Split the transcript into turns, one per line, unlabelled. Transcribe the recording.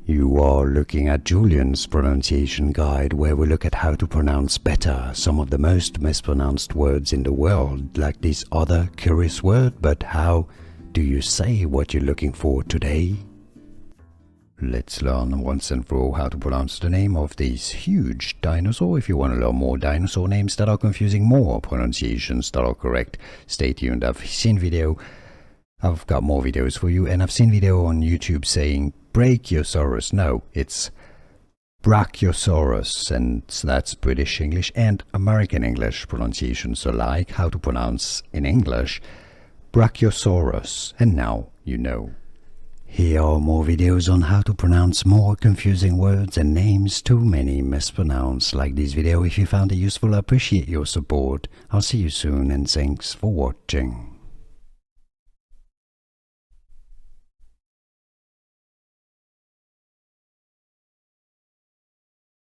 You are looking at Julian's pronunciation guide, where we look at how to pronounce better some of the most mispronounced words in the world, like this other curious word. But how do you say what you're looking for today? Let's learn once and for all how to pronounce the name of this huge dinosaur. If you want to learn more dinosaur names that are confusing, more pronunciations that are correct, stay tuned. I've got more videos for you, and I've seen video on YouTube saying Brachiosaurus. No, it's Brachiosaurus, and that's British English and American English pronunciations, so like how to pronounce in English Brachiosaurus, and now you know. Here are more videos on how to pronounce more confusing words and names too many mispronounced. Like this video if you found it useful. I appreciate your support. I'll see you soon, and thanks for watching.